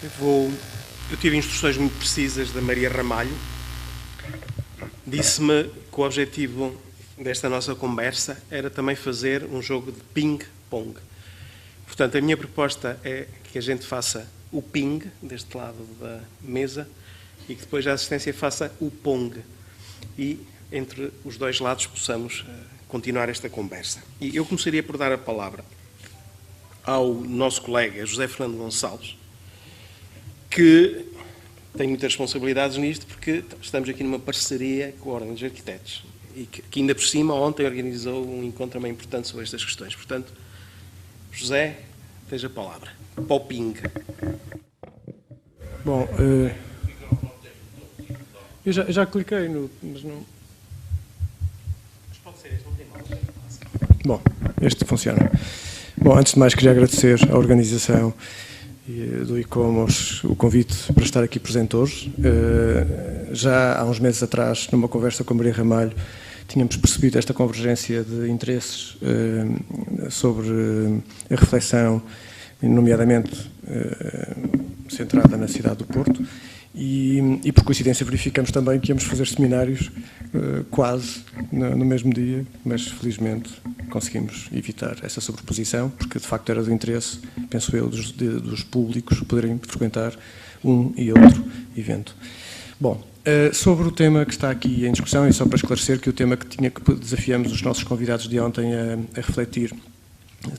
Eu tive instruções muito precisas da Maria Ramalho. Disse-me que o objetivo desta nossa conversa era também fazer um jogo de ping-pong. Portanto, a minha proposta é que a gente faça o ping, deste lado da mesa, e que depois a assistência faça o pong. E entre os dois lados possamos continuar esta conversa. E eu começaria por dar a palavra ao nosso colega José Fernando Gonçalves, que tem muitas responsabilidades nisto, porque estamos aqui numa parceria com a Ordem dos Arquitetos e que ainda por cima ontem organizou um encontro também importante sobre estas questões. Portanto, José, tens a palavra. Para o ping. Bom, eu já cliquei no... Mas não... Mas pode ser este, não tem mal. Bom, este funciona. Bom, antes de mais queria agradecer à organização do ICOMOS o convite para estar aqui presente hoje. Já há uns meses atrás, numa conversa com a Maria Ramalho, tínhamos percebido esta convergência de interesses sobre a reflexão, nomeadamente centrada na cidade do Porto, e por coincidência verificamos também que íamos fazer seminários quase no mesmo dia, mas felizmente conseguimos evitar essa sobreposição, porque de facto era do interesse, penso eu, dos públicos poderem frequentar um e outro evento. Bom, sobre o tema que está aqui em discussão, e só para esclarecer que o tema que desafiamos os nossos convidados de ontem a refletir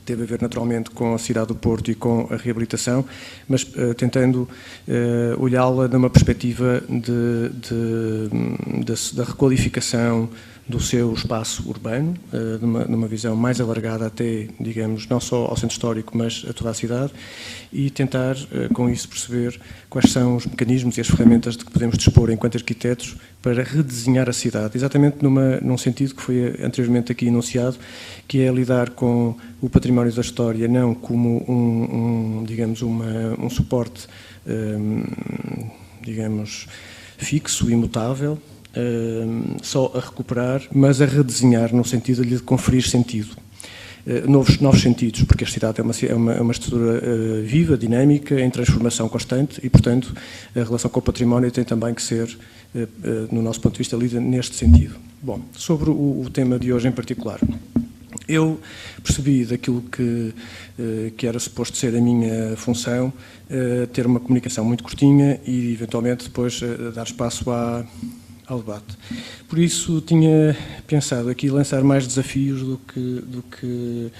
teve a ver naturalmente com a cidade do Porto e com a reabilitação, mas tentando olhá-la numa perspectiva da requalificação do seu espaço urbano, numa visão mais alargada até, digamos, não só ao centro histórico, mas a toda a cidade, e tentar, com isso, perceber quais são os mecanismos e as ferramentas de que podemos dispor enquanto arquitetos para redesenhar a cidade, exatamente num sentido que foi anteriormente aqui enunciado, que é lidar com o património da história não como digamos, um suporte, digamos, fixo, imutável, só a recuperar, mas a redesenhar no sentido de lhe conferir sentido. Novos sentidos, porque a cidade é uma estrutura viva, dinâmica, em transformação constante e, portanto, a relação com o património tem também que ser, no nosso ponto de vista, lida neste sentido. Bom, sobre o tema de hoje em particular, eu percebi daquilo que era suposto ser a minha função, ter uma comunicação muito curtinha e, eventualmente, depois dar espaço ao debate. Por isso tinha pensado aqui lançar mais desafios do que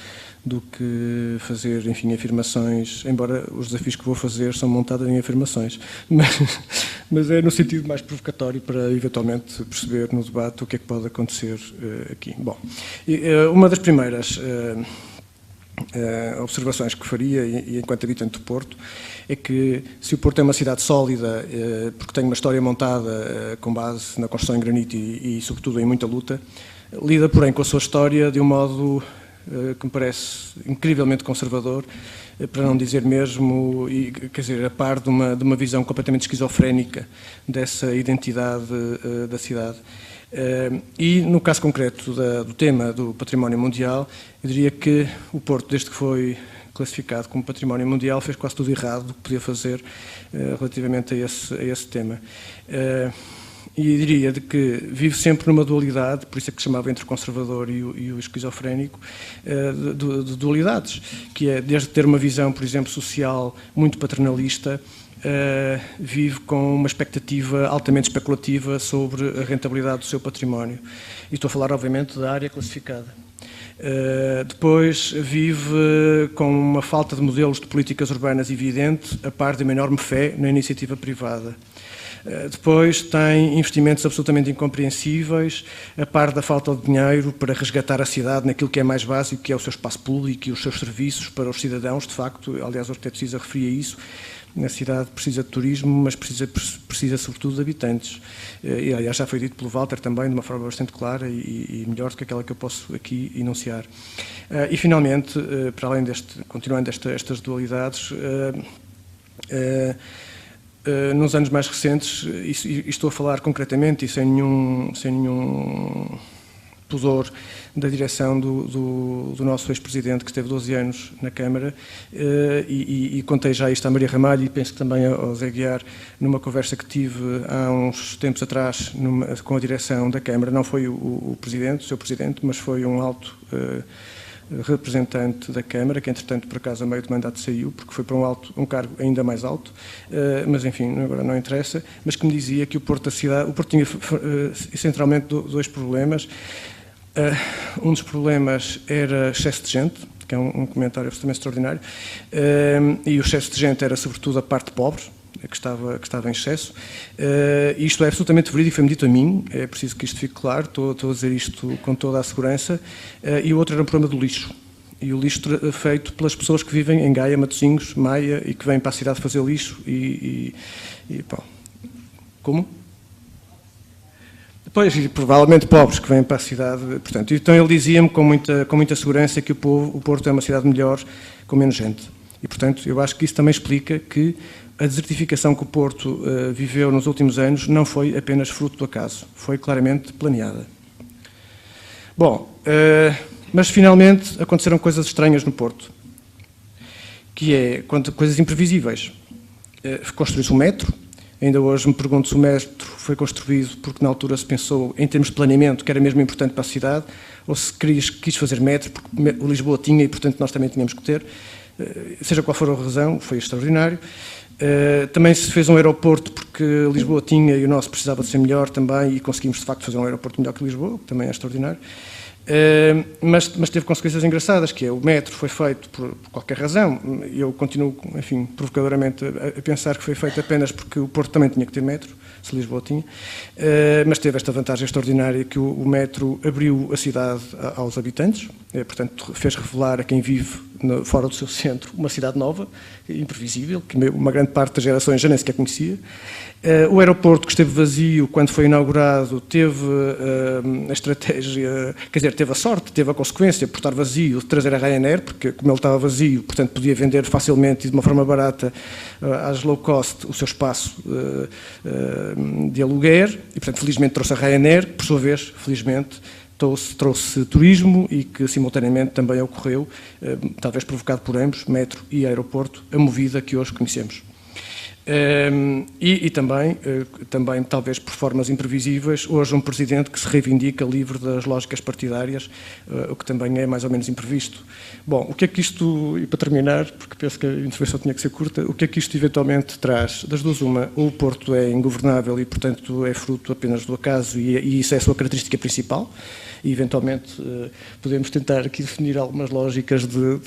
fazer, enfim, afirmações, embora os desafios que vou fazer são montados em afirmações, mas é no sentido mais provocatório para eventualmente perceber no debate o que é que pode acontecer aqui. Bom, uma das primeiras observações que faria, e enquanto habitante do Porto, é que se o Porto é uma cidade sólida, porque tem uma história montada com base na construção em granito e sobretudo, em muita luta, lida, porém, com a sua história de um modo que me parece incrivelmente conservador, para não dizer mesmo, quer dizer, a par de uma visão completamente esquizofrénica dessa identidade da cidade. E no caso concreto do tema do património mundial, eu diria que o Porto, desde que foi classificado como património mundial, fez quase tudo errado do que podia fazer relativamente a esse tema. E diria de que vive sempre numa dualidade, por isso é que se chamava entre o conservador e o esquizofrénico, de dualidades, que é desde ter uma visão, por exemplo, social muito paternalista, vive com uma expectativa altamente especulativa sobre a rentabilidade do seu património. E estou a falar, obviamente, da área classificada. Depois vive com uma falta de modelos de políticas urbanas evidente, a par de uma enorme fé na iniciativa privada. Depois tem investimentos absolutamente incompreensíveis, a par da falta de dinheiro para resgatar a cidade naquilo que é mais básico, que é o seu espaço público e os seus serviços para os cidadãos, de facto. Aliás, o arquiteto Cisa referia isso. A cidade precisa de turismo, mas precisa sobretudo de habitantes. E, aliás, já foi dito pelo Walter também, de uma forma bastante clara e melhor do que aquela que eu posso aqui enunciar. E, finalmente, para além continuando estas dualidades, nos anos mais recentes, e estou a falar concretamente e sem nenhum pudor da direção do nosso ex-presidente, que esteve 12 anos na Câmara, e contei já isto à Maria Ramalho e penso que também ao Zé Guiar, numa conversa que tive há uns tempos atrás com a direção da Câmara. Não foi o Presidente, o seu Presidente, mas foi um alto representante da Câmara, que entretanto por acaso a meio de mandato saiu, porque foi para um cargo ainda mais alto, mas enfim, agora não interessa, mas que me dizia que o Porto tinha centralmente dois problemas. Um dos problemas era excesso de gente, que é um comentário absolutamente extraordinário, e o excesso de gente era sobretudo a parte pobre, que estava em excesso. Isto é absolutamente verídico, foi-me dito a mim, é preciso que isto fique claro, estou a dizer isto com toda a segurança. E o outro era um problema do lixo. E o lixo feito pelas pessoas que vivem em Gaia, Matosinhos, Maia, e que vêm para a cidade fazer lixo Como? Pois, e provavelmente pobres que vêm para a cidade. Portanto, então ele dizia-me com muita segurança que o Porto é uma cidade melhor, com menos gente. E, portanto, eu acho que isso também explica que a desertificação que o Porto viveu nos últimos anos não foi apenas fruto do acaso, foi claramente planeada. Bom, mas finalmente aconteceram coisas estranhas no Porto, que é coisas imprevisíveis. Construiu-se um metro, ainda hoje me pergunto se o metro foi construído porque na altura se pensou em termos de planeamento que era mesmo importante para a cidade, ou se quis fazer metro porque o Lisboa tinha e portanto nós também tínhamos que ter. Seja qual for a razão, foi extraordinário. Também se fez um aeroporto porque Lisboa tinha e o nosso precisava de ser melhor também, e conseguimos de facto fazer um aeroporto melhor que Lisboa, que também é extraordinário. Mas teve consequências engraçadas, que é o metro foi feito por qualquer razão, e eu continuo, enfim, provocadoramente a pensar que foi feito apenas porque o Porto também tinha que ter metro, se Lisboa tinha, mas teve esta vantagem extraordinária que o metro abriu a cidade aos habitantes, portanto fez revelar a quem vive fora do seu centro uma cidade nova, imprevisível, que uma grande parte das gerações já nem sequer conhecia. O aeroporto, que esteve vazio quando foi inaugurado, teve a estratégia, quer dizer, teve a sorte, teve a consequência, por estar vazio, de trazer a Ryanair, porque como ele estava vazio, portanto podia vender facilmente e de uma forma barata às low cost o seu espaço de aluguer, e portanto felizmente trouxe a Ryanair, por sua vez, felizmente, trouxe turismo e que simultaneamente também ocorreu, talvez provocado por ambos, metro e aeroporto, a movida que hoje conhecemos. E também, talvez por formas imprevisíveis, hoje um presidente que se reivindica livre das lógicas partidárias, o que também é mais ou menos imprevisto. Bom, o que é que isto, e para terminar, porque penso que a intervenção tinha que ser curta, o que é que isto eventualmente traz? Das duas uma, ou o Porto é ingovernável e portanto é fruto apenas do acaso e isso é a sua característica principal, e eventualmente podemos tentar aqui definir algumas lógicas de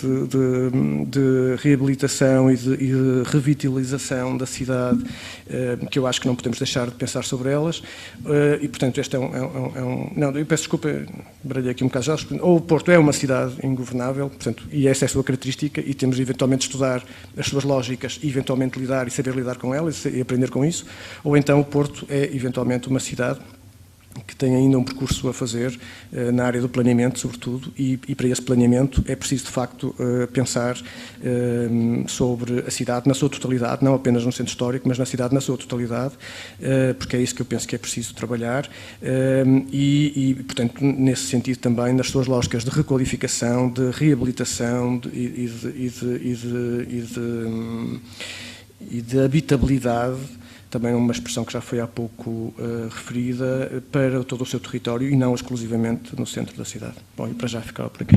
reabilitação e de revitalização da cidade, que eu acho que não podemos deixar de pensar sobre elas, e portanto este não, eu peço desculpa, baralhei aqui um bocado já, ou o Porto é uma cidade ingovernável, portanto, e essa é a sua característica, e temos eventualmente de estudar as suas lógicas e eventualmente lidar e saber lidar com elas e aprender com isso, ou então o Porto é eventualmente uma cidade que tem ainda um percurso a fazer na área do planeamento, sobretudo, e para esse planeamento é preciso, de facto, pensar sobre a cidade na sua totalidade, não apenas no centro histórico, mas na cidade na sua totalidade, porque é isso que eu penso que é preciso trabalhar, portanto, nesse sentido também, nas suas lógicas de requalificação, de reabilitação e de habitabilidade, também uma expressão que já foi há pouco referida, para todo o seu território e não exclusivamente no centro da cidade. Bom, e para já ficava por aqui.